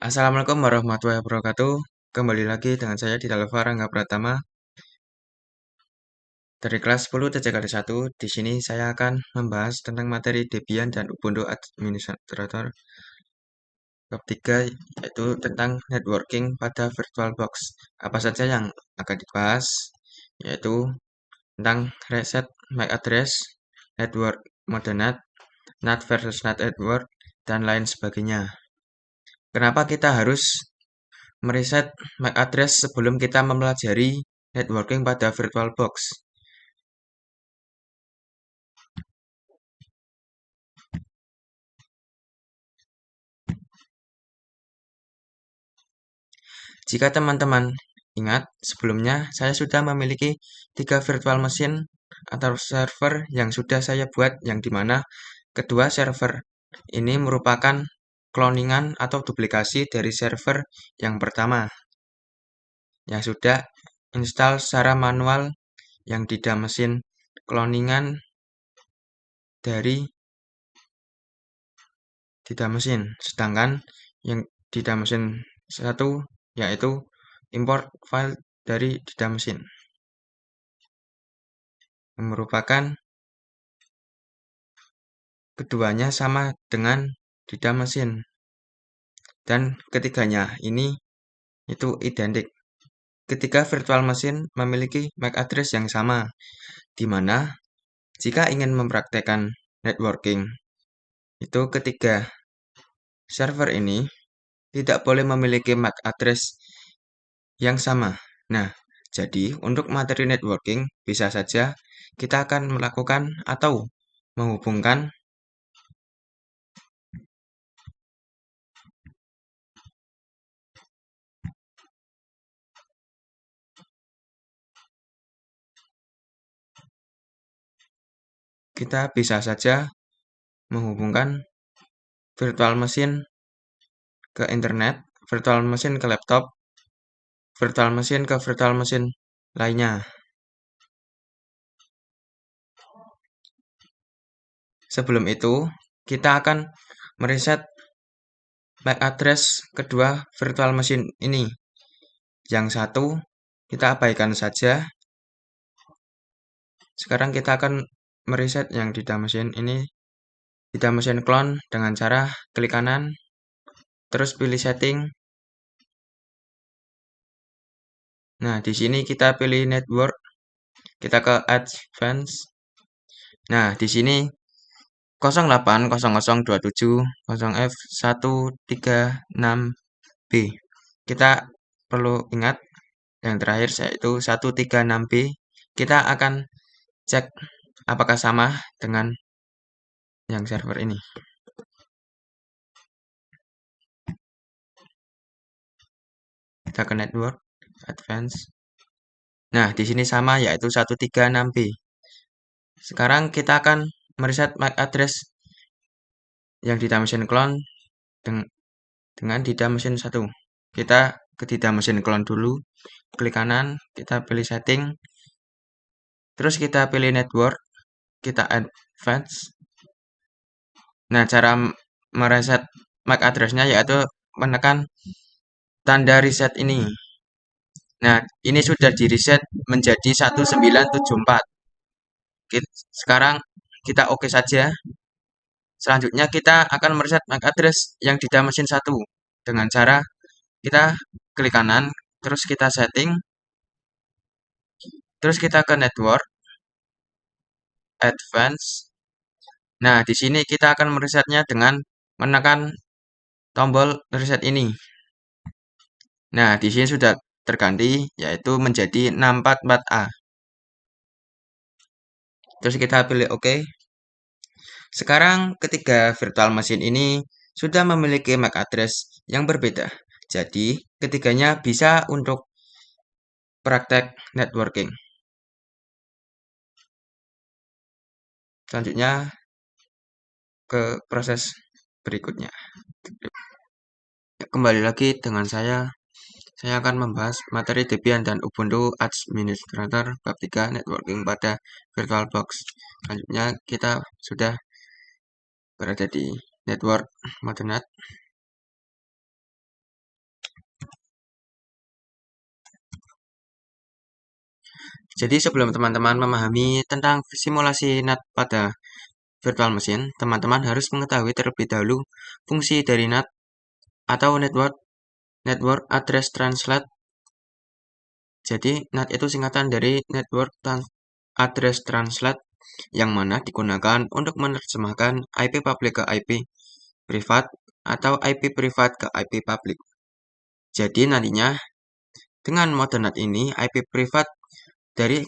Assalamualaikum warahmatullahi wabarakatuh. Kembali lagi dengan saya di Dalva Rangga Pratama dari kelas 10 TCKD1. Di sini saya akan membahas tentang materi Debian dan Ubuntu Administrator bab 3, yaitu tentang networking pada VirtualBox. Apa saja yang akan dibahas, yaitu tentang reset MAC address, network mode NAT versus NAT network, dan lain sebagainya. Kenapa kita harus mereset MAC address sebelum kita mempelajari networking pada VirtualBox? Jika teman-teman ingat, sebelumnya saya sudah memiliki 3 virtual machine atau server yang sudah saya buat, yang dimana kedua server ini merupakan cloningan atau duplikasi dari server yang pertama yang sudah install secara manual, yang tidak mesin cloningan dari tidak mesin. Sedangkan yang tidak mesin satu yaitu import file dari tidak mesin, yang merupakan keduanya sama dengan tidak mesin, dan ketiganya ini itu identik. Ketiga virtual machine memiliki MAC address yang sama, di mana jika ingin mempraktekkan networking, itu ketiga server ini tidak boleh memiliki MAC address yang sama. Nah, jadi untuk materi networking bisa saja kita akan melakukan atau menghubungkan virtual machine ke internet, virtual machine ke laptop, virtual machine ke virtual machine lainnya. Sebelum itu, kita akan mereset MAC address kedua virtual machine ini. Yang satu kita abaikan saja. Sekarang kita akan mereset yang di mesin ini, di mesin clone, dengan cara klik kanan, terus pilih setting. Nah, di sini kita pilih network, kita ke advance. Nah, di sini 080027 0F136B. Kita perlu ingat yang terakhir, yaitu 136B. Kita akan cek apakah sama dengan yang server ini. Kita ke network, advance. Nah, di sini sama, yaitu 136B. Sekarang kita akan mereset MAC address yang di mesin clone dengan di mesin 1. Kita ke di mesin clone dulu, klik kanan, kita pilih setting, terus kita pilih network, kita advance. Nah, cara mereset MAC address-nya yaitu menekan tanda reset ini. Nah, ini sudah di reset menjadi 1974. Sekarang kita oke saja. Selanjutnya kita akan mereset MAC address yang di mesin 1 dengan cara kita klik kanan, terus kita setting, terus kita ke network, advance. Nah, di sini kita akan meresetnya dengan menekan tombol reset ini. Nah, di sini sudah terganti, yaitu menjadi 644A. Terus kita pilih OK. Sekarang ketiga virtual machine ini sudah memiliki MAC address yang berbeda. Jadi, ketiganya bisa untuk praktek networking. Selanjutnya ke proses berikutnya. Kembali lagi dengan saya akan membahas materi Debian dan Ubuntu Administrator bab 3 networking pada VirtualBox. Selanjutnya kita sudah berada di network mode NAT. Jadi sebelum teman-teman memahami tentang simulasi NAT pada virtual machine, teman-teman harus mengetahui terlebih dahulu fungsi dari NAT atau Network Address Translate. Jadi NAT itu singkatan dari Network Address Translate yang mana digunakan untuk menerjemahkan IP public ke IP privat atau IP privat ke IP public. Jadi nantinya dengan mode NAT ini IP privat dari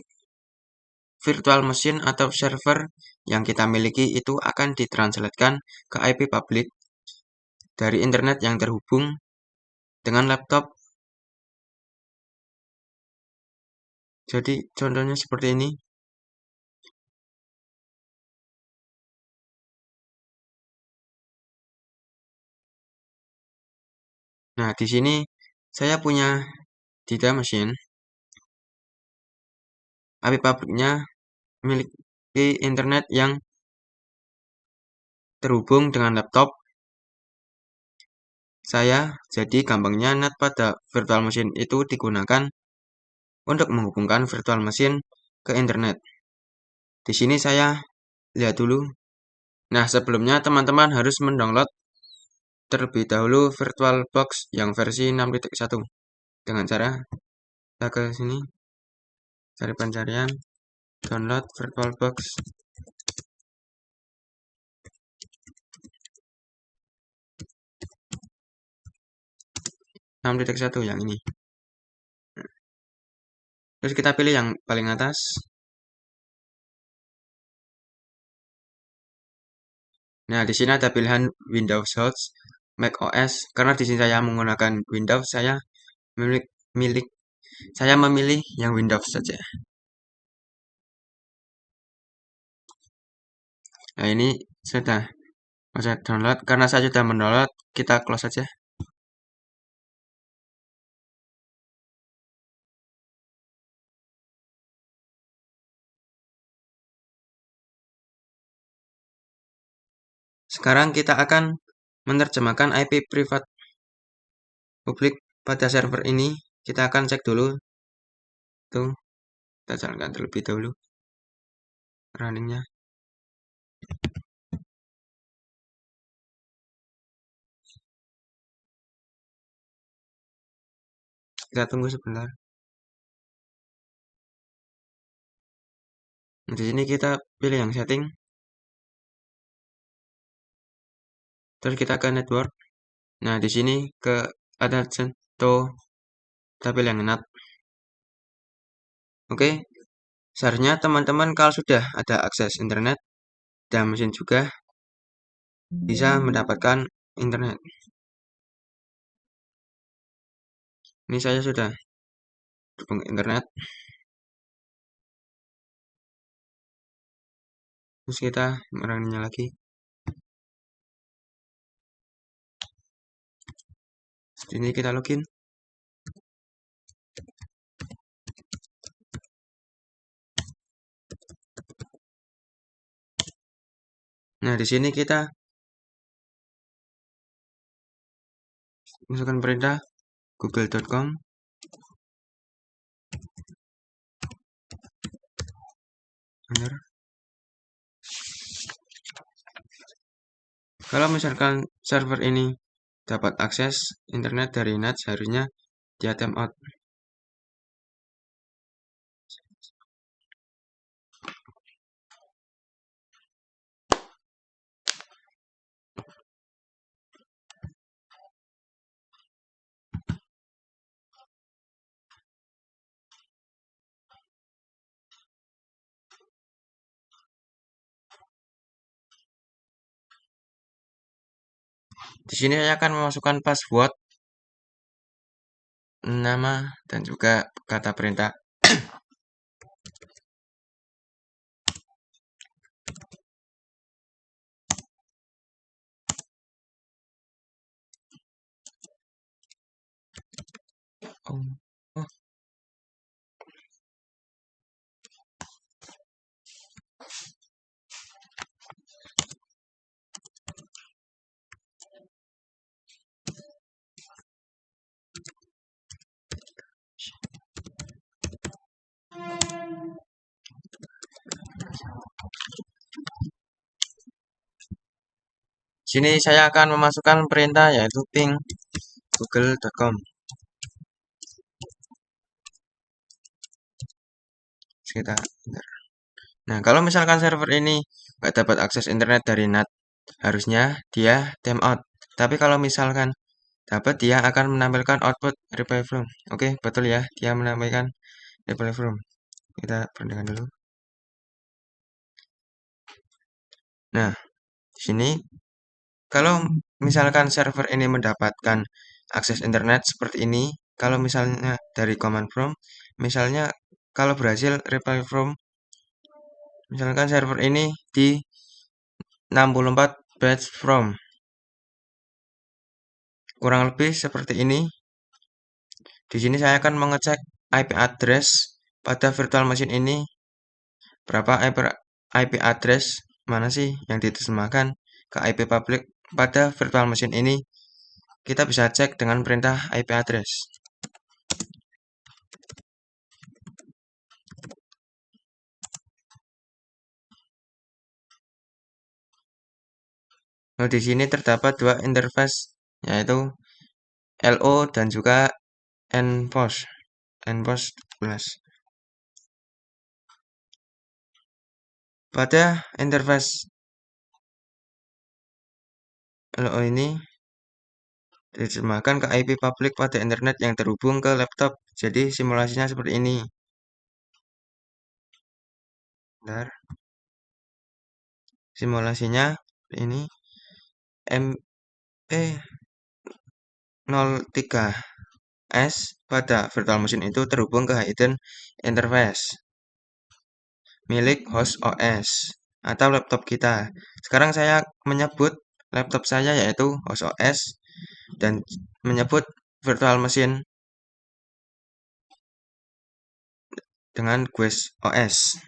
virtual machine atau server yang kita miliki itu akan ditranslatekan ke IP public dari internet yang terhubung dengan laptop. Jadi contohnya seperti ini. Nah, di sini saya punya 3 mesin. IP publiknya memiliki internet yang terhubung dengan laptop saya. Jadi gampangnya NAT pada virtual machine itu digunakan untuk menghubungkan virtual machine ke internet. Di sini saya lihat dulu. Nah, sebelumnya teman-teman harus mendownload terlebih dahulu VirtualBox yang versi 6.1 dengan cara kita ke sini, cari pencarian, download VirtualBox. 6.1 yang ini. Terus kita pilih yang paling atas. Nah, di sini ada pilihan Windows Host, Mac OS. Karena di sini saya menggunakan Windows, saya memilih yang Windows saja. Nah, ini sudah saya download. Karena saya sudah mendownload, kita close saja. Sekarang kita akan menerjemahkan IP privat publik pada server ini. Kita akan cek dulu. Tuh, kita jalankan terlebih dahulu runningnya. Kita tunggu sebentar. Di sini kita pilih yang setting. Terus kita ke network. Nah, di sini ke ada contoh, kita pilih yang NAT. Oke, seharusnya teman-teman kalau sudah ada akses internet dan mesin juga bisa mendapatkan internet. Ini saya sudah dukung internet. Terus kita merangnya lagi. Ini kita login. Nah, di sini kita masukkan perintah google.com. Benar. Kalau misalkan server ini dapat akses internet dari NAT, seharusnya dia timeout. Di sini saya akan memasukkan password, nama, dan juga kata perintah. Oh. Sini saya akan memasukkan perintah yaitu ping google.com. Kita Nah, kalau misalkan server ini nggak dapat akses internet dari NAT, harusnya dia timeout. Tapi kalau misalkan dapat, dia akan menampilkan output reply from. Oke, betul ya, dia menampilkan reply from. Kita perhatikan dulu. Nah, di sini kalau misalkan server ini mendapatkan akses internet seperti ini, kalau misalnya dari command from, misalnya kalau berhasil reply from, misalkan server ini di 64 batch from, kurang lebih seperti ini. Di sini saya akan mengecek IP address pada virtual machine ini. Berapa IP address mana sih yang diterjemahkan ke IP public pada virtual machine ini? Kita bisa cek dengan perintah IP address. Nah, di sini terdapat dua interface, yaitu LO dan juga NPOS. NPOS 12. Pada interface LO ini diterjemahkan ke IP public pada internet yang terhubung ke laptop. Jadi simulasinya seperti ini. Bentar. Simulasinya ini MP03S pada virtual machine itu terhubung ke hidden interface milik host OS atau laptop kita. Sekarang saya menyebut laptop saya yaitu host OS dan menyebut virtual machine dengan guest OS.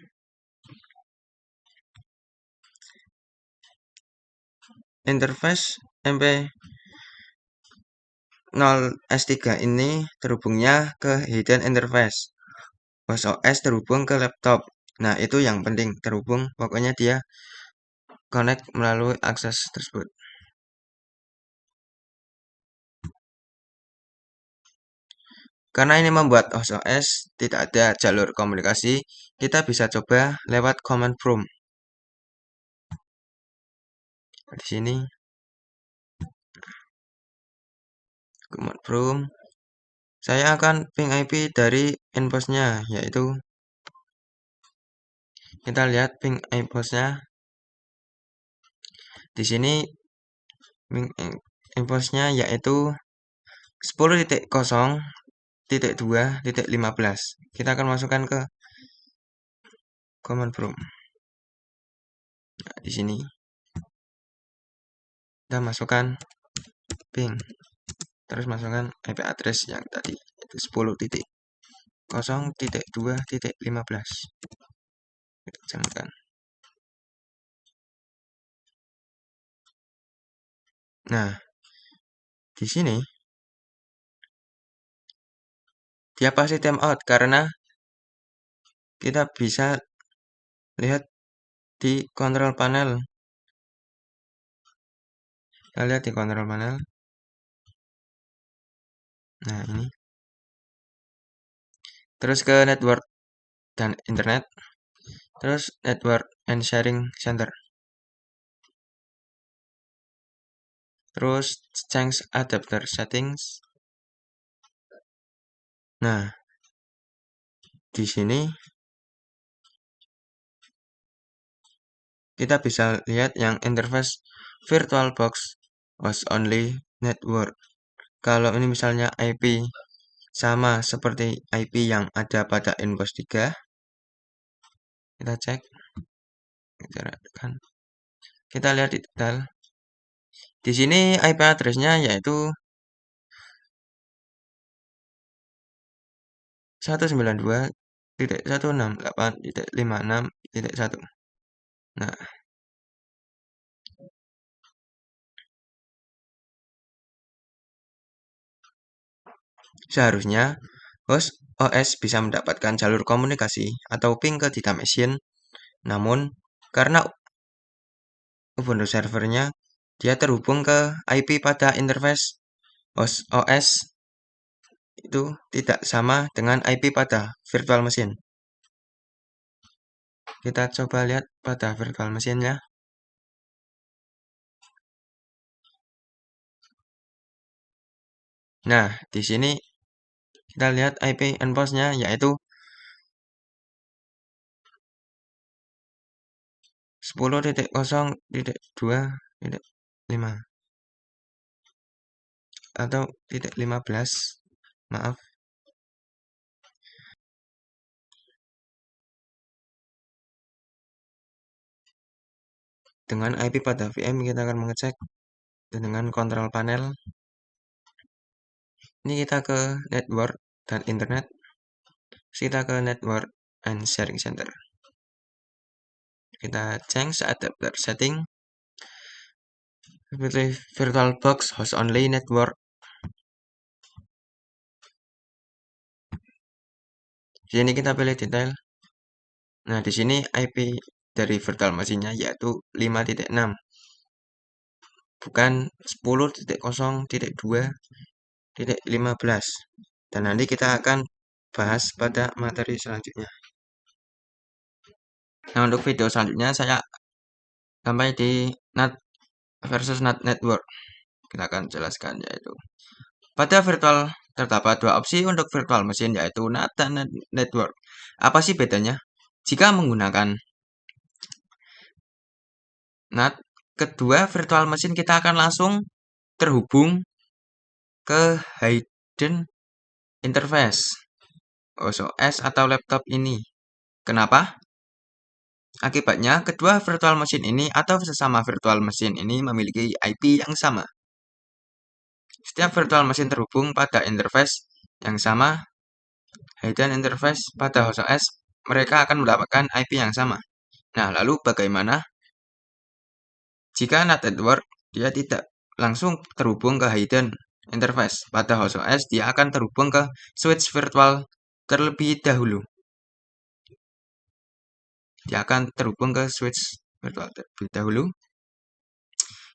Interface MP0S3 ini terhubungnya ke hidden interface. Host OS terhubung ke laptop. Nah, itu yang penting, terhubung. Pokoknya dia connect melalui akses tersebut. Karena ini membuat host OS tidak ada jalur komunikasi, kita bisa coba lewat command prompt. Di sini command prompt, saya akan ping IP dari inbox-nya, yaitu kita lihat ping inbox-nya. Di sini ping inbox-nya yaitu 10.0.2.15. Kita akan masukkan ke command prompt. Nah, di sini kita masukkan ping, terus masukkan IP address yang tadi itu 10.0.2.15. Kita jalankan. Nah, di sini dia pasti timeout karena kita bisa lihat di control panel. Kita lihat di control panel. Nah, ini. Terus ke network dan internet. Terus network and sharing center. Terus change adapter settings. Nah, di sini kita bisa lihat yang interface VirtualBox host only network. Kalau ini misalnya IP sama seperti IP yang ada pada inbox 3, kita cek, kita lihat di detail. Di sini IP address-nya yaitu 192.168.56.1. Nah, seharusnya host OS bisa mendapatkan jalur komunikasi atau ping ke data machine Namun, karena Ubuntu servernya dia terhubung ke IP pada interface host OS itu tidak sama dengan IP pada virtual machine. Kita coba lihat pada virtual machine-nya. Nah, di sini kita lihat IP endpoint-nya yaitu 10.0.2.5 atau .15, maaf. Dengan IP pada VM kita akan mengecek dengan kontrol panel. Ini kita ke network dan internet. Kita ke network and sharing center. Kita change adapter setting. Pilih VirtualBox host only network. Di sini kita pilih detail. Nah, di sini IP dari virtual machine-nya yaitu 5.6. Bukan 10.0.2.15. Dan nanti kita akan bahas pada materi selanjutnya. Nah, untuk video selanjutnya saya sampai di NAT versus NAT network. Kita akan jelaskan yaitu pada virtual terdapat dua opsi untuk virtual machine yaitu NAT dan NAT network. Apa sih bedanya? Jika menggunakan NAT, kedua virtual machine kita akan langsung terhubung ke hidden interface OS atau laptop ini. Kenapa? Akibatnya, kedua virtual machine ini atau sesama virtual machine ini memiliki IP yang sama. Setiap virtual machine terhubung pada interface yang sama, hidden interface pada host OS, mereka akan mendapatkan IP yang sama. Nah, lalu bagaimana jika NAT network dia tidak langsung terhubung ke hidden interface pada host OS, dia akan terhubung ke switch virtual terlebih dahulu. Dia akan terhubung ke switch virtual terlebih dahulu.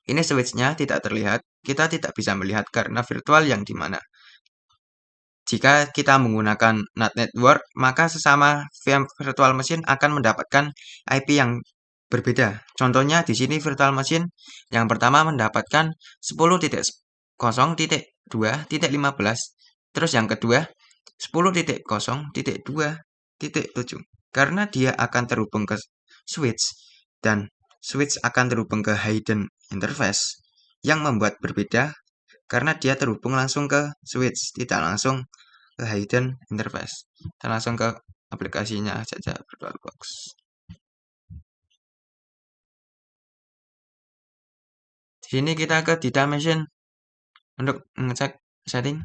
Ini switch-nya tidak terlihat, kita tidak bisa melihat karena virtual yang dimana. Jika kita menggunakan NAT network, maka sesama VM virtual machine akan mendapatkan IP yang berbeda. Contohnya di sini virtual machine yang pertama mendapatkan 10.0.2.15, terus yang kedua 10.0.2.7. Karena dia akan terhubung ke switch dan switch akan terhubung ke hidden interface yang membuat berbeda karena dia terhubung langsung ke switch, tidak langsung ke hidden interface. Kita langsung ke aplikasinya saja VirtualBox. Di sini kita ke data machine untuk mengecek setting.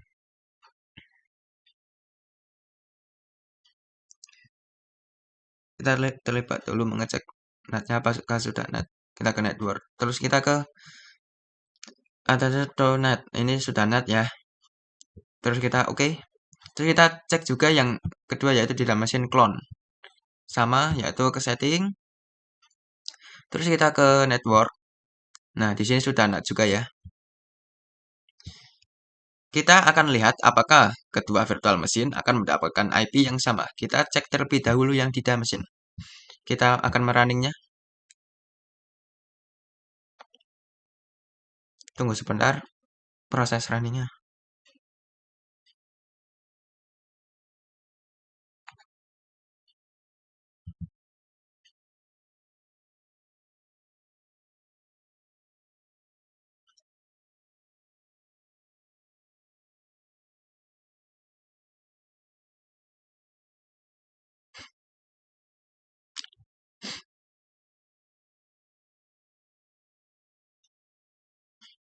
Kita terlibat dulu mengecek NAT-nya apakah sudah NAT. Kita ke network. Terus kita ke atas NAT. Ini sudah NAT ya. Terus kita oke. Terus kita cek juga yang kedua yaitu data machine clone. Sama yaitu ke setting. Terus kita ke network. Nah, di sini sudah NAT juga ya. Kita akan lihat apakah kedua virtual machine akan mendapatkan IP yang sama. Kita cek terlebih dahulu yang di data machine. Kita akan merunningnya. Tunggu sebentar proses runningnya.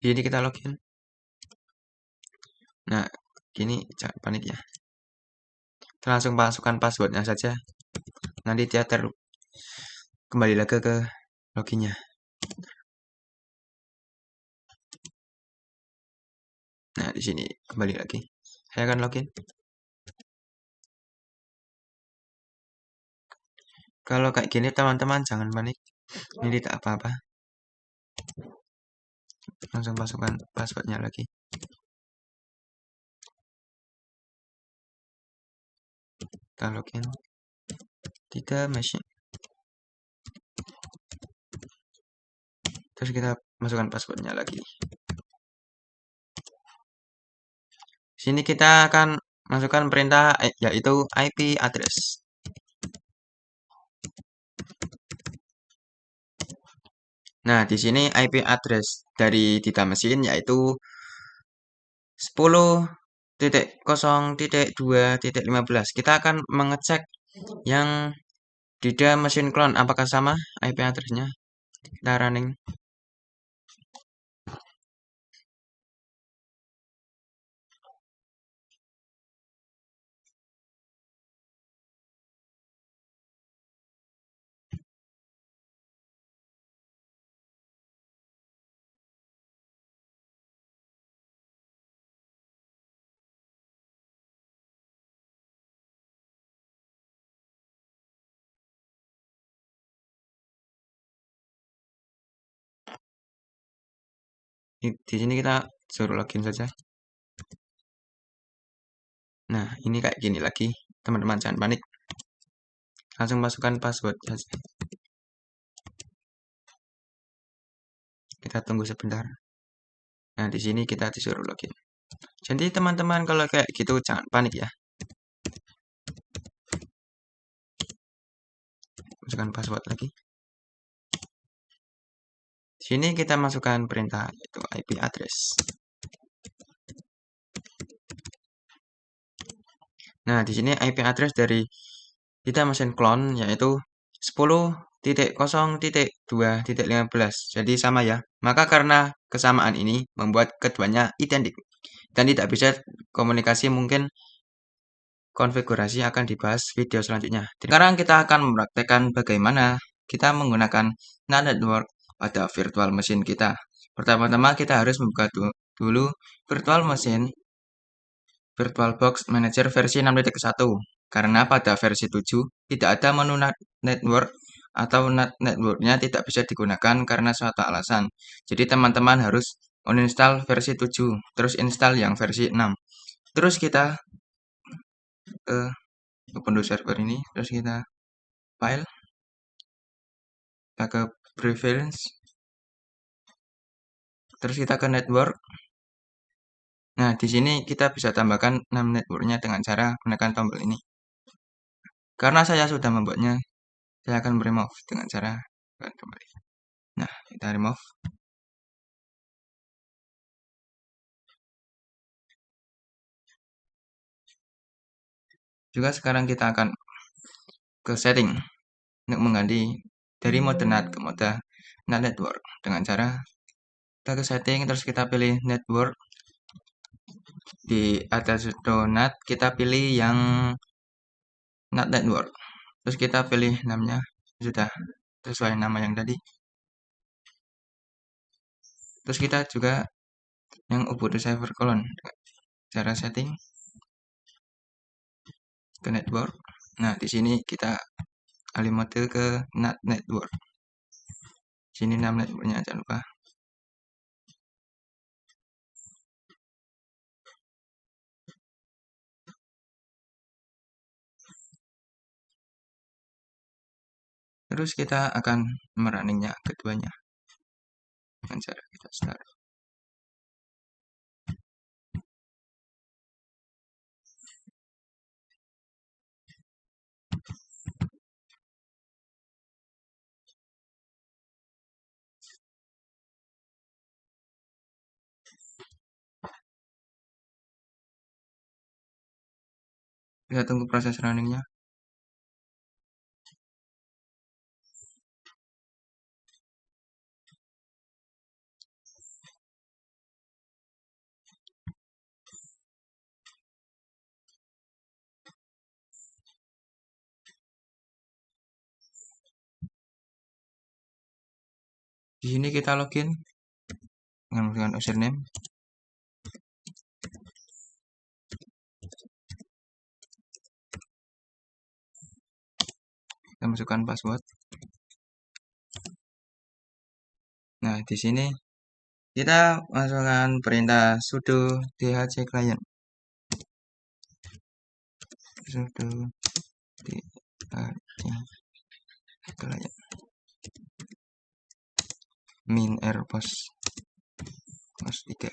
Jadi kita login. Nah, gini jangan panik ya. Kita langsung masukkan passwordnya saja. Nanti dia kembali lagi ke loginnya. Nah, di sini kembali lagi. Saya akan login. Kalau kayak gini teman-teman jangan panik. Ini tidak apa-apa. Langsung masukkan passwordnya lagi. Kita login. Tidak machine. Terus kita masukkan passwordnya lagi. Sini kita akan masukkan perintah yaitu IP address. Nah, di sini IP address dari data mesin yaitu 10.0.2.15. Kita akan mengecek yang di mesin clone apakah sama IP addressnya. Kita running. Di sini kita suruh login saja. Nah, ini kayak gini lagi. Teman-teman jangan panik. Langsung masukkan password saja. Kita tunggu sebentar. Nah, di sini kita disuruh login. Jadi teman-teman kalau kayak gitu jangan panik ya. Masukkan password lagi. Sini kita masukkan perintah yaitu IP address. Nah, di sini IP address dari kita mesin clone yaitu 10.0.2.15. Jadi sama ya. Maka karena kesamaan ini membuat keduanya identik dan tidak bisa komunikasi, mungkin konfigurasi akan dibahas video selanjutnya. Sekarang kita akan mempraktekkan bagaimana kita menggunakan NAT network pada virtual machine kita. Pertama-tama kita harus membuka dulu virtual machine VirtualBox Manager versi 6.1 karena pada versi 7 tidak ada menu NAT network atau NAT networknya tidak bisa digunakan karena suatu alasan. Jadi teman-teman harus uninstall versi 7 terus install yang versi 6. Terus kita ke Ubuntu server ini, terus kita file, kita ke preference, terus kita ke network. Nah, di sini kita bisa tambahkan 6 networknya dengan cara menekan tombol ini. Karena saya sudah membuatnya, saya akan remove dengan cara kembali. Nah, kita remove. Juga sekarang kita akan ke setting untuk mengganti dari mode NAT ke mode NAT network dengan cara kita ke setting, terus kita pilih network. Di atas NAT kita pilih yang NAT network. Terus kita pilih namanya, sudah sesuai nama yang tadi. Terus kita juga yang Ubuntu server colon, cara setting ke network. Nah, di sini kita alih mode ke NAT network. Sini nama networknya jangan lupa. Terus kita akan merunningnya keduanya dengan cara kita start. Kita tunggu proses runningnya. Di sini kita login dengan username. Kita masukkan password. Nah, di sini kita masukkan perintah sudo dhc client. Sudo dhc client min post 3.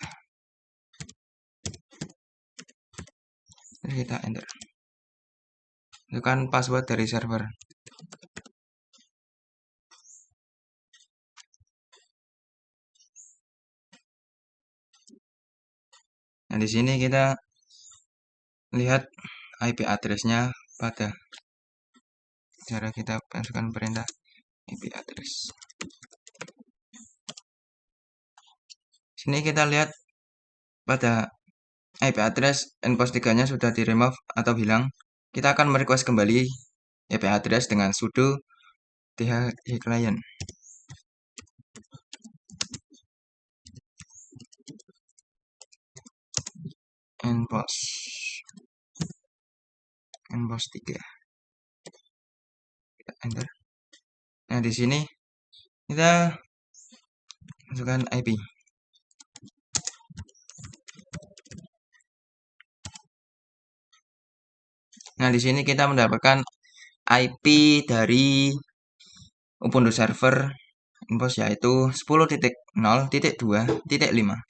Terus kita enter. Masukkan password dari server. Nah, di sini kita lihat IP address-nya pada cara kita masukkan perintah IP address. Sini kita lihat pada IP address npost 3-nya sudah di remove atau hilang. Kita akan merequest kembali IP address dengan sudo dhc client. npost 3. Kita enter. Nah, di sini kita masukkan IP. Nah, di sini kita mendapatkan IP dari Ubuntu server npost yaitu 10.0.2.5.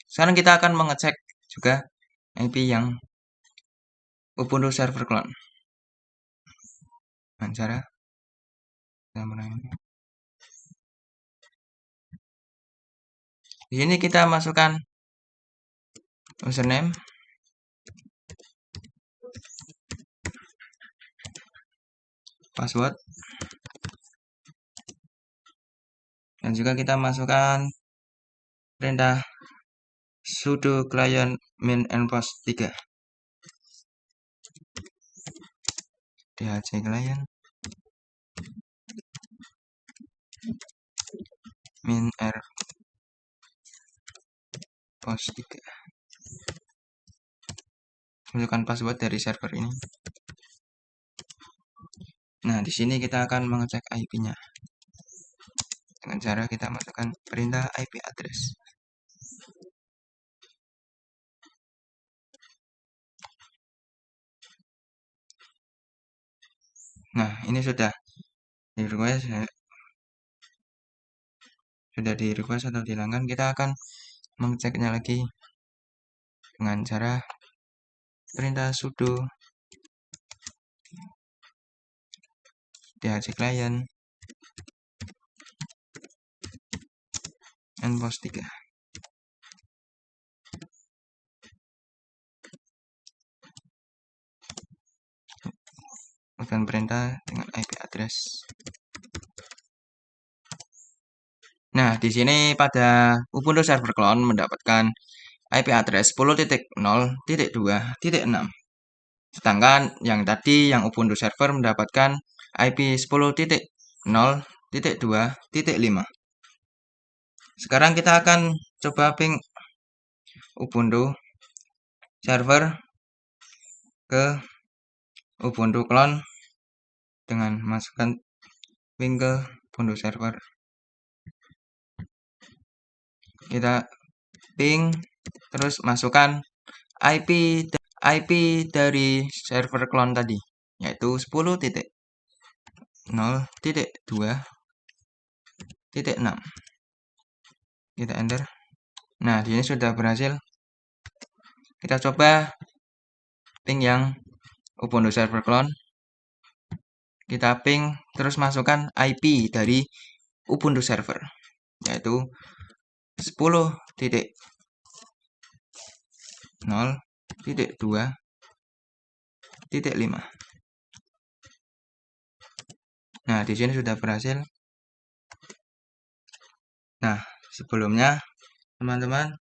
Sekarang kita akan mengecek juga IP yang Ubuntu server clone. Dengan cara di sini kita masukkan username, password, dan juga kita masukkan perintah sudo client min npost 3. dhc client min post 3. Masukkan password dari server ini. Nah, di sini kita akan mengecek IP-nya dengan cara kita masukkan perintah IP address. Nah, ini sudah di request atau dihilangkan. Kita akan mengeceknya lagi dengan cara perintah sudo dhc client npost 3. Bukan perintah dengan IP address. Nah, di sini pada Ubuntu server clone mendapatkan IP address 10.0.2.6. Sedangkan yang tadi yang Ubuntu server mendapatkan IP 10.0.2.5. Sekarang kita akan coba ping Ubuntu server ke Ubuntu clone dengan masukkan ping ke Ubuntu server. Kita ping terus masukkan IP dari server clone tadi yaitu 10.0.2.6. Kita enter. Nah, di sini sudah berhasil. Kita coba ping yang Ubuntu server clone. Kita ping terus masukkan IP dari Ubuntu server yaitu 10.0.2.5. Nah, di sini sudah berhasil. Nah, sebelumnya teman-teman,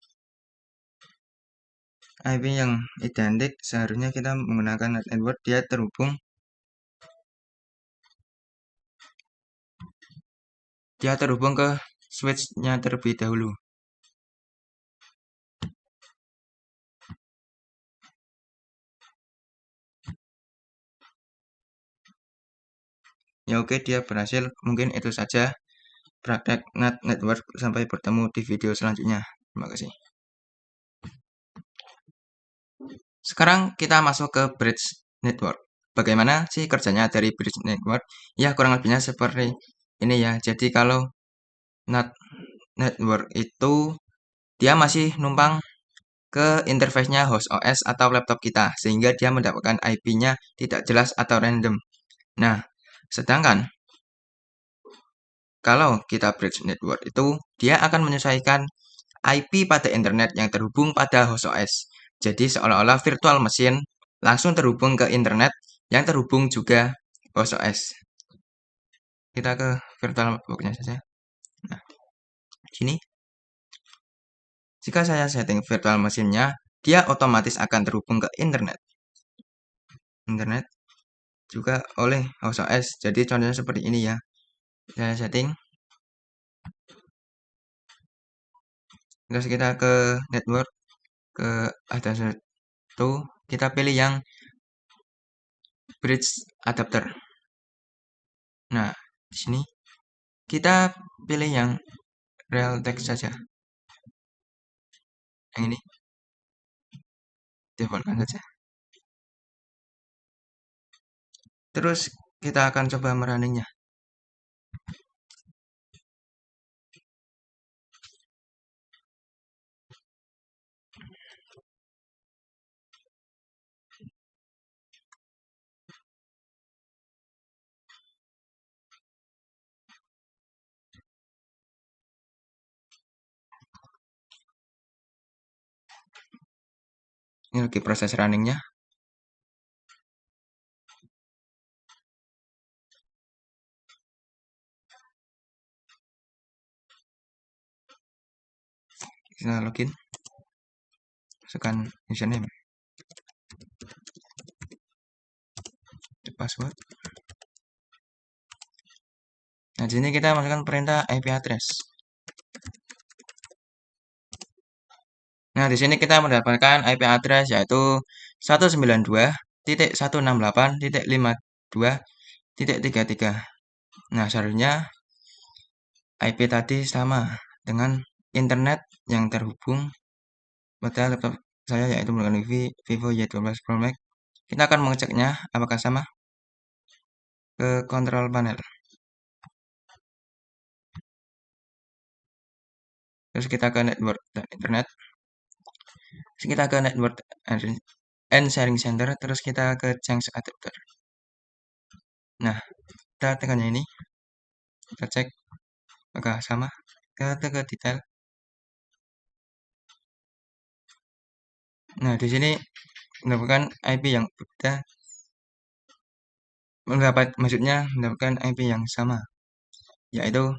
IP yang identik seharusnya kita menggunakan network dia terhubung ke switch-nya terlebih dahulu. Ya oke, dia berhasil. Mungkin itu saja praktek NAT network. Sampai bertemu di video selanjutnya. Terima kasih. Sekarang kita masuk ke bridge network. Bagaimana sih kerjanya dari bridge network? Ya kurang lebihnya seperti ini ya. Jadi kalau NAT network itu dia masih numpang ke interface-nya host OS atau laptop kita, sehingga dia mendapatkan IP-nya tidak jelas atau random. Nah, sedangkan kalau kita bridge network itu, dia akan menyesuaikan IP pada internet yang terhubung pada host OS. Jadi seolah-olah virtual machine langsung terhubung ke internet yang terhubung juga host OS. Kita ke virtual box-nya saja. Nah, sini. Jika saya setting virtual machine-nya, dia otomatis akan terhubung ke internet. Internet juga oleh host OS. Jadi contohnya seperti ini ya. Saya setting. Terus kita ke network, ke atas itu kita pilih yang bridge adapter. Nah, di sini kita pilih yang real text saja. Yang ini defaultkan saja. Terus kita akan coba merunningnya. Ini lagi proses runningnya. Kita login. Masukkan username, password. Nah, di sini kita masukkan perintah IP address. Nah, di sini kita mendapatkan IP address yaitu 192.168.52.33. Nah, seharusnya IP tadi sama dengan internet yang terhubung pada laptop saya yaitu menggunakan Vivo Y12 Pro Max. Kita akan mengeceknya apakah sama ke kontrol panel. Terus kita ke network dan internet. Terus kita ke network and sharing center. Terus kita ke change adapter. Nah, kita tekan ini. Kita cek apakah sama. Kita ke detail. Nah, di sini mendapatkan IP yang berbeda. Maksudnya mendapatkan IP yang sama, yaitu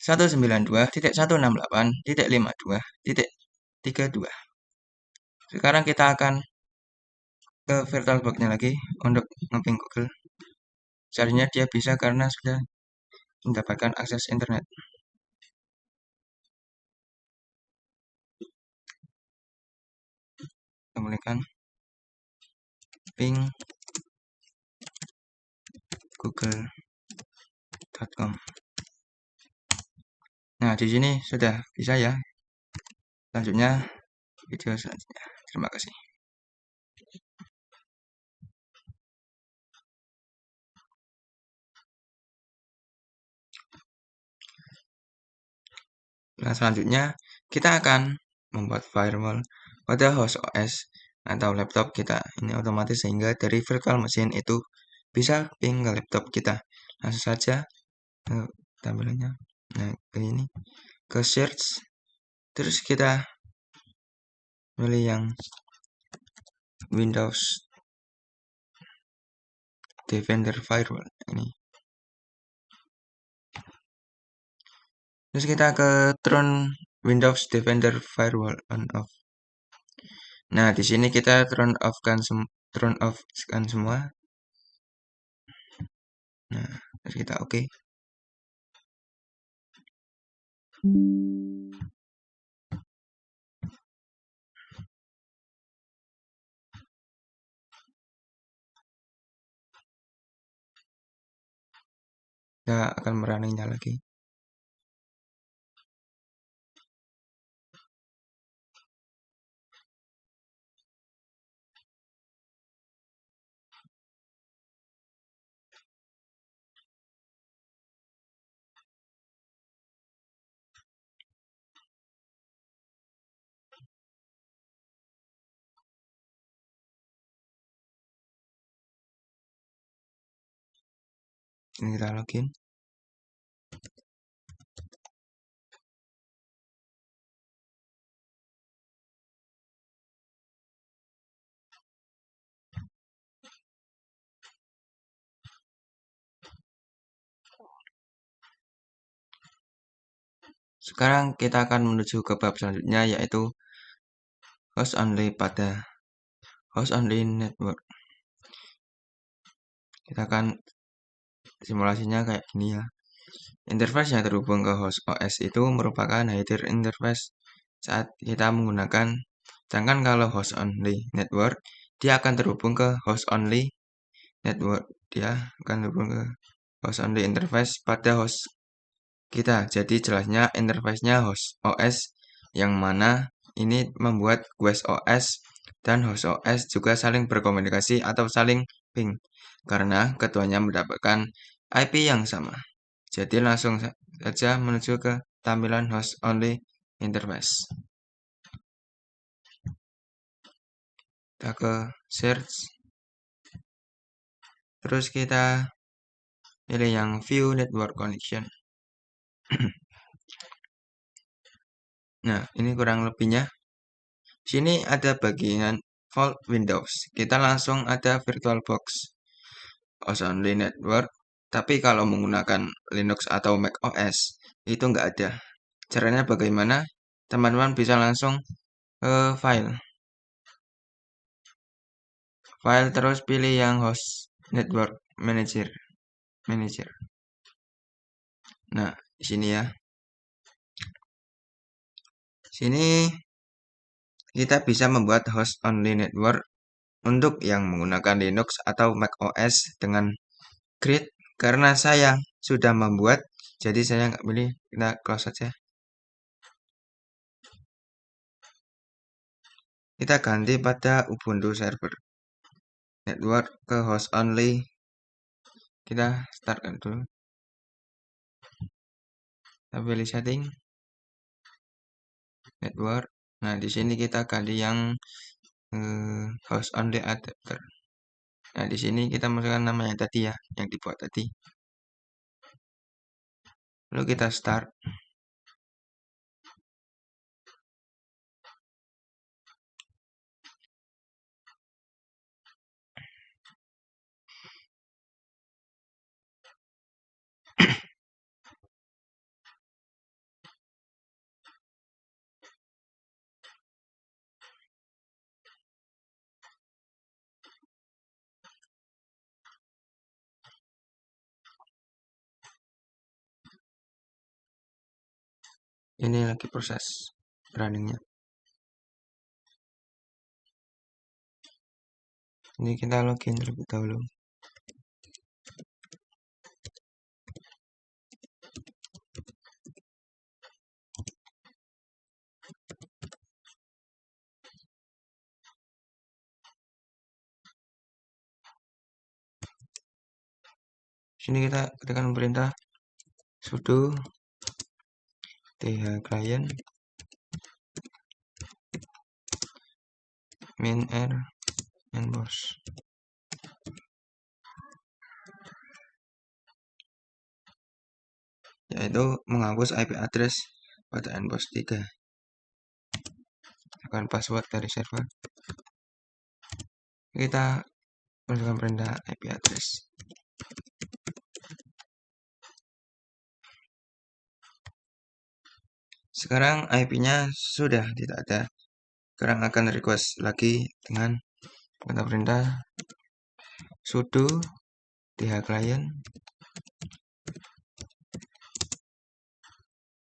192.168.52.32. Sekarang kita akan ke VirtualBox-nya lagi untuk ngeping Google. Seharusnya dia bisa karena sudah mendapatkan akses internet. Kemudian ping google.com. Nah, di sini sudah bisa ya. Selanjutnya video selanjutnya. Terima kasih. Nah, selanjutnya kita akan membuat firewall pada host OS atau laptop kita. Ini otomatis sehingga dari virtual machine itu bisa ping ke laptop kita. Langsung saja ke tampilannya. Nah, ke ini ke search. Terus kita pilih yang Windows Defender Firewall ini. Terus kita ke turn Windows Defender Firewall on off. Nah, di sini kita turn off kan semua. Nah, terus kita oke. Kita akan merunningnya lagi. Ini kita login. Sekarang kita akan menuju ke bab selanjutnya, yaitu host only pada host only network. Kita akan simulasinya kayak gini ya. Interface yang terhubung ke host OS itu merupakan header interface saat kita menggunakan. Sedangkan kalau host only network, dia akan terhubung ke host only network. Dia akan terhubung ke host only interface pada host kita. Jadi jelasnya interface-nya host OS yang mana ini membuat Quest OS dan host OS juga saling berkomunikasi atau saling ping karena keduanya mendapatkan IP yang sama. Jadi langsung saja menuju ke tampilan host only interface. Kita ke search. Terus kita pilih yang view network connection. Nah, ini kurang lebihnya. Sini ada bagian Vault Windows. Kita langsung ada VirtualBox host only network. Tapi kalau menggunakan Linux atau Mac OS itu nggak ada. Caranya bagaimana? Teman-teman bisa langsung ke file terus pilih yang host network manager. Nah, di sini ya. Sini kita bisa membuat host only network untuk yang menggunakan Linux atau Mac OS dengan grid. Karena saya sudah membuat, jadi saya nggak pilih, kita close saja. Kita ganti pada Ubuntu server network ke host only. Kita startkan dulu. Kita pilih setting network. Nah, di sini kita ganti yang host only adapter. Nah, di sini kita masukkan nama yang tadi ya, yang dibuat tadi. Lalu kita start. Ini lagi proses runningnya. Ini kita login terlebih dahulu. Sini kita ketikkan perintah sudo th client min_r nboss, yaitu menghapus IP address pada nboss 3. Akan password dari server. Kita masukkan perintah IP address. Sekarang IP-nya sudah tidak ada. Sekarang akan request lagi dengan perintah sudo th client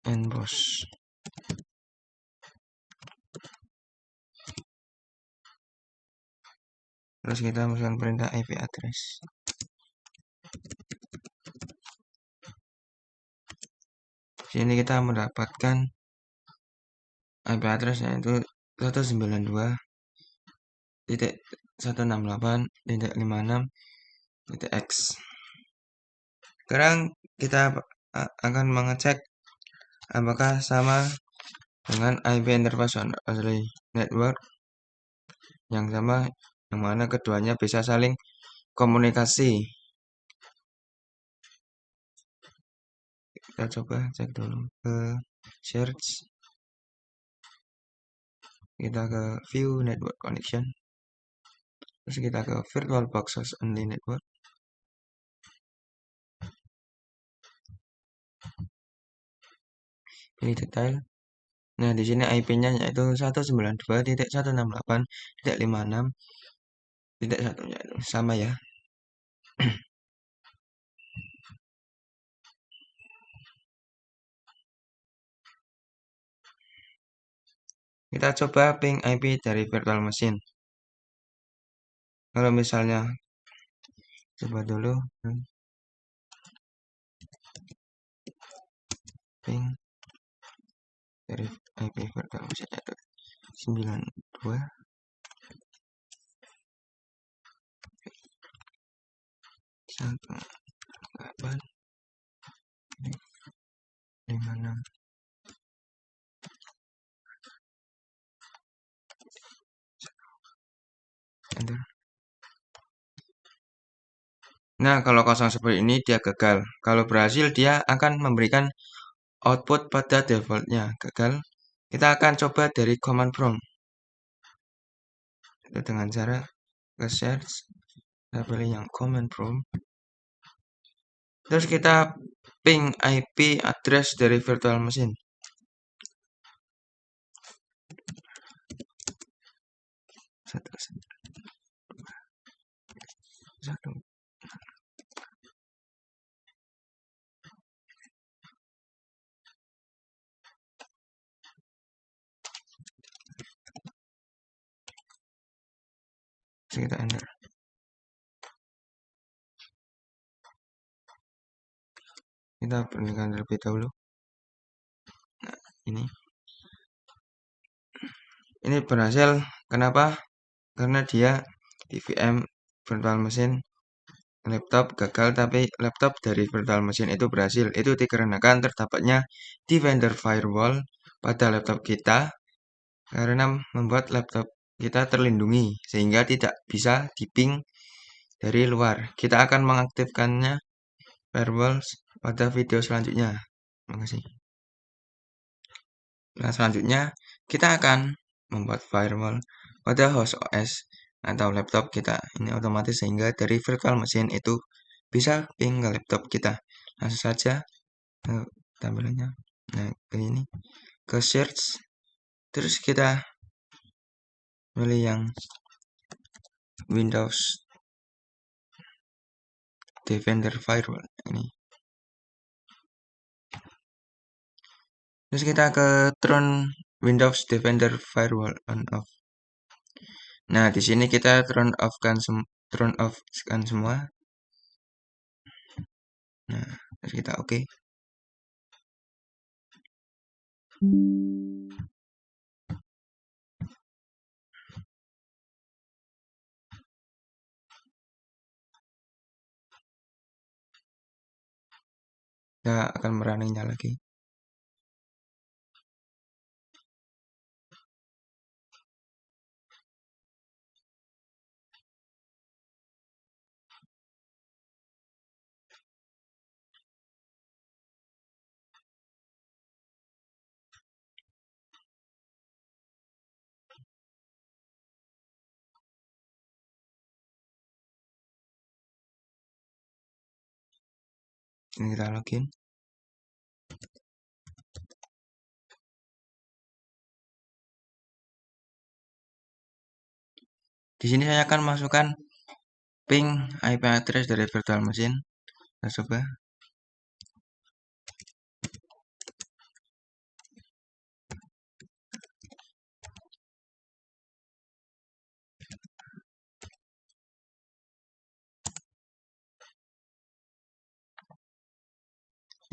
nboss. Terus kita masukkan perintah IP address. Sini kita mendapatkan IP address yaitu 192.168.56.x. Sekarang kita akan mengecek apakah sama dengan IP interface only network yang sama, yang mana keduanya bisa saling komunikasi. Kita coba cek dulu ke search, kita ke view network connection, terus kita ke virtual boxes only network. Ini detail. Nah, di sini IP-nya yaitu 192.168.56.1 sama ya. Kita coba ping IP dari virtual machine. Kalau misalnya coba dulu ping dari IP virtual machine yaitu 92 168 56. Enter. Nah, kalau kosong seperti ini dia gagal. Kalau berhasil dia akan memberikan output pada defaultnya. Gagal, kita akan coba dari command prompt. Itu dengan cara ke search, kita pilih yang command prompt. Terus kita ping IP address dari virtual machine. Satu. Kita enter. Kita perlihatkan terlebih dahulu. Nah, ini berhasil. Kenapa? Karena dia di VM virtual machine laptop gagal, tapi laptop dari virtual machine itu berhasil. Itu dikarenakan terdapatnya defender firewall pada laptop kita karena membuat laptop kita terlindungi sehingga tidak bisa diping dari luar. Kita akan mengaktifkannya firewall pada video selanjutnya. Terima kasih. Nah, selanjutnya kita akan membuat firewall pada host OS atau laptop kita. Ini otomatis sehingga dari virtual machine itu bisa ping ke laptop kita. Langsung saja tampilannya. Nah, ke ini ke search, terus kita pilih yang Windows Defender Firewall ini. Terus kita ke turn Windows Defender Firewall on off. Nah, di sini kita turn off kan semua. Nah, terus kita oke. Kita akan merunning-nya lagi. Ini kita login. Di sini saya akan masukkan ping IP address dari virtual machine. Kita coba.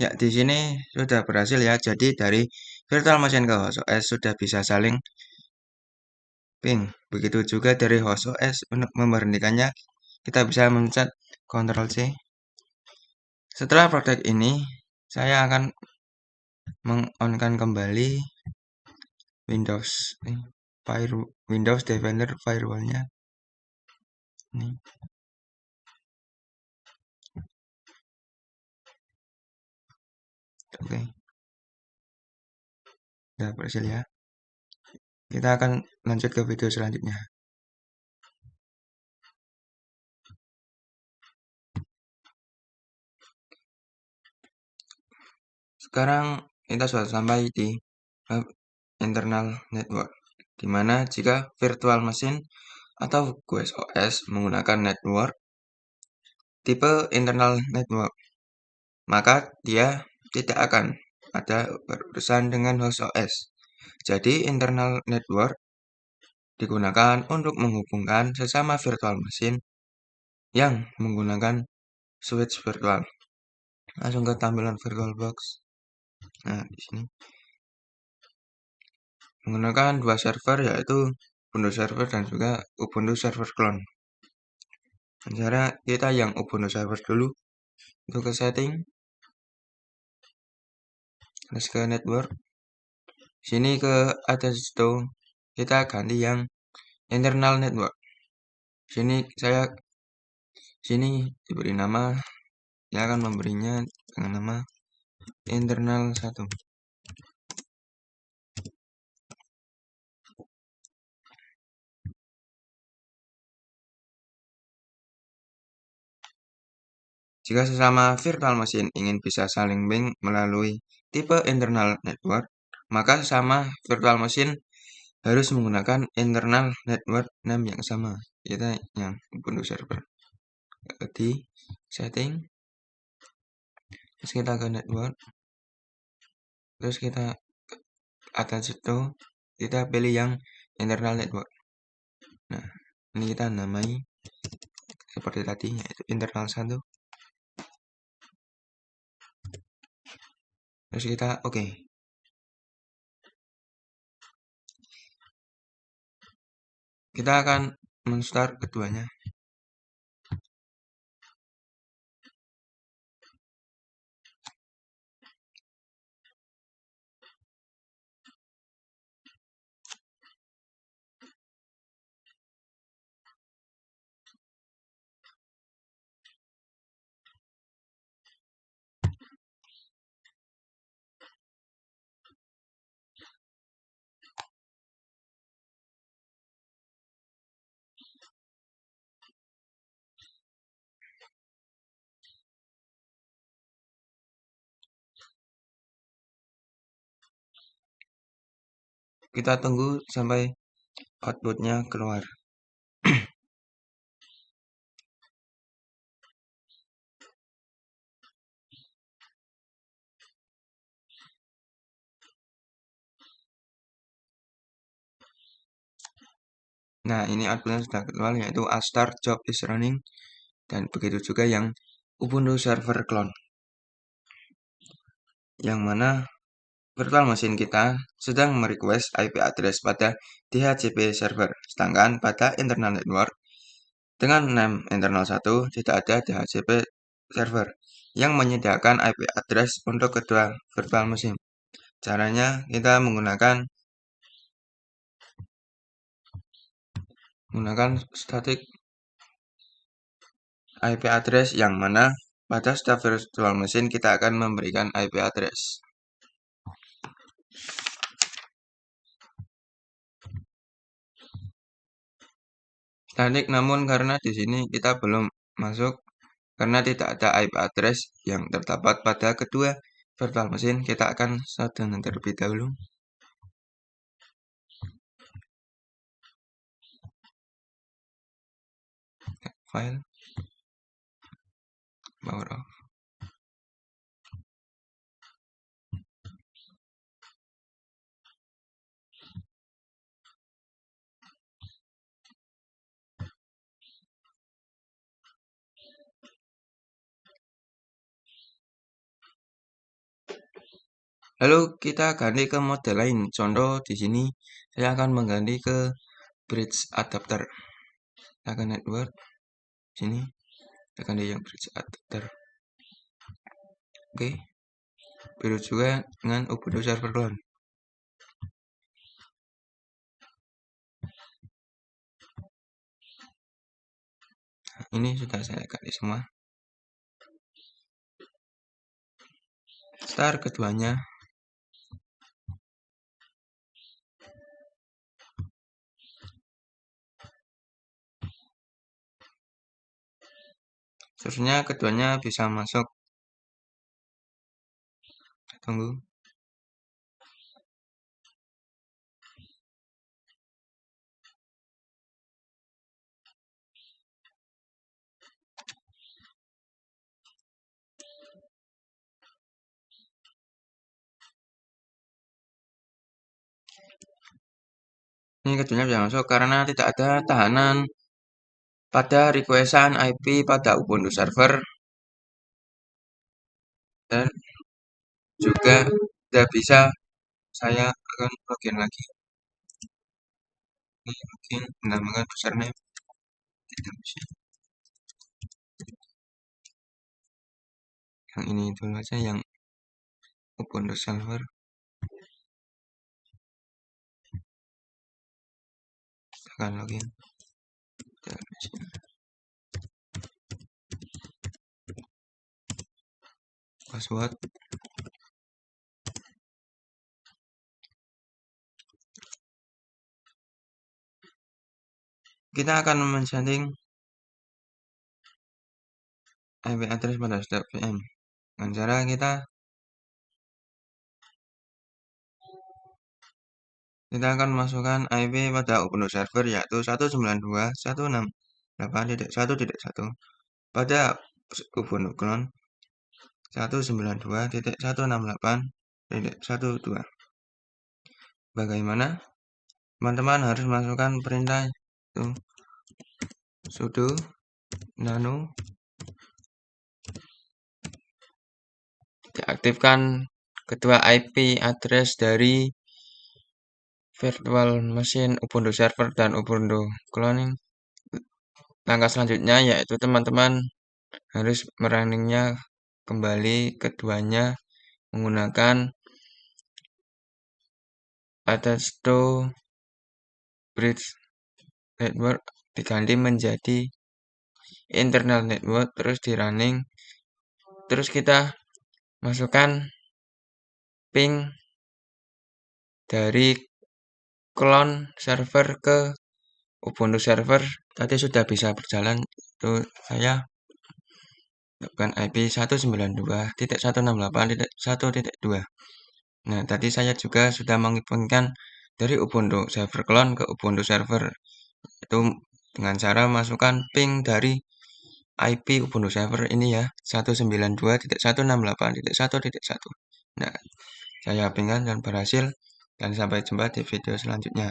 Ya, di sini sudah berhasil ya. Jadi dari virtual machine ke host OS sudah bisa saling ping. Begitu juga dari host OS untuk memberhentikannya, kita bisa mencet Ctrl C. Setelah project ini, saya akan mengonkan kembali Windows Windows Defender firewall-nya. Ini. Oke. Sudah berhasil ya. Kita akan lanjut ke video selanjutnya. Sekarang kita sudah sampai di internal network, di mana jika virtual machine atau QoS OS menggunakan network tipe internal network, maka dia tidak akan ada berurusan dengan host OS. Jadi internal network digunakan untuk menghubungkan sesama virtual machine yang menggunakan switch virtual. Langsung ke tampilan VirtualBox. Nah, di sini menggunakan dua server, yaitu Ubuntu server dan juga Ubuntu server clone. Cara kita yang Ubuntu server dulu, untuk ke setting, terus ke network, sini ke atas itu kita ganti yang internal network. Sini diberi nama, saya akan memberinya dengan nama internal 1. Jika sesama virtual machine ingin bisa saling ping melalui tipe internal network, maka sesama virtual machine harus menggunakan internal network name yang sama. Kita yang Ubuntu server. Di setting, terus kita ke network, terus kita atas itu kita pilih yang internal network. Nah, ini kita namai seperti tadi, yaitu internal 1. Terus kita oke. Kita akan men-start keduanya. Kita tunggu sampai outputnya keluar. Nah, ini outputnya sudah keluar, yaitu a start job is running, dan begitu juga yang Ubuntu server clone, yang mana virtual machine kita sedang merequest IP address pada DHCP server, sedangkan pada internal network dengan name internal 1 tidak ada DHCP server yang menyediakan IP address untuk kedua virtual machine. Caranya kita menggunakan static IP address, yang mana pada setiap virtual machine kita akan memberikan IP address. Static, namun karena di sini kita belum masuk karena tidak ada IP address yang terdapat pada kedua virtual machine, kita akan shutdown terlebih dahulu. File, power off. Lalu kita ganti ke mode lain. Contoh di sini saya akan mengganti ke bridge adapter. Kita ke network. Sini kita ganti yang bridge adapter. Oke. Begitu juga dengan Ubuntu Server Clone. Nah, ini sudah saya ganti semua. Start keduanya. Seharusnya keduanya bisa masuk. Tunggu. Ini keduanya bisa masuk karena tidak ada tahanan pada requestan IP pada Ubuntu server dan juga tidak bisa saya akan login lagi. Ini login menambahkan username tidak bisa. Yang ini dulu aja yang Ubuntu server. Akan login. Password. Kita akan men-setting IP address pada setiap VM dengan cara kita akan masukkan IP pada Ubuntu server yaitu 192.168.1.1 pada Ubuntu clone 192.168.1.2. Bagaimana? Teman-teman harus masukkan perintah itu sudo nano diaktifkan kedua IP address dari virtual machine Ubuntu server dan Ubuntu cloning. Langkah selanjutnya yaitu teman-teman harus merunningnya kembali keduanya menggunakan attach-to bridge network diganti menjadi internal network, terus di running, terus kita masukkan ping dari clone server ke Ubuntu server. Tadi sudah bisa berjalan, itu saya bukan IP 192.168.1.2. Nah, tadi saya juga sudah mengipinkan dari Ubuntu server clone ke Ubuntu server, itu dengan cara masukkan ping dari IP Ubuntu server ini ya, 192.168.1.1. Nah, saya pingkan dan berhasil, dan sampai jumpa di video selanjutnya.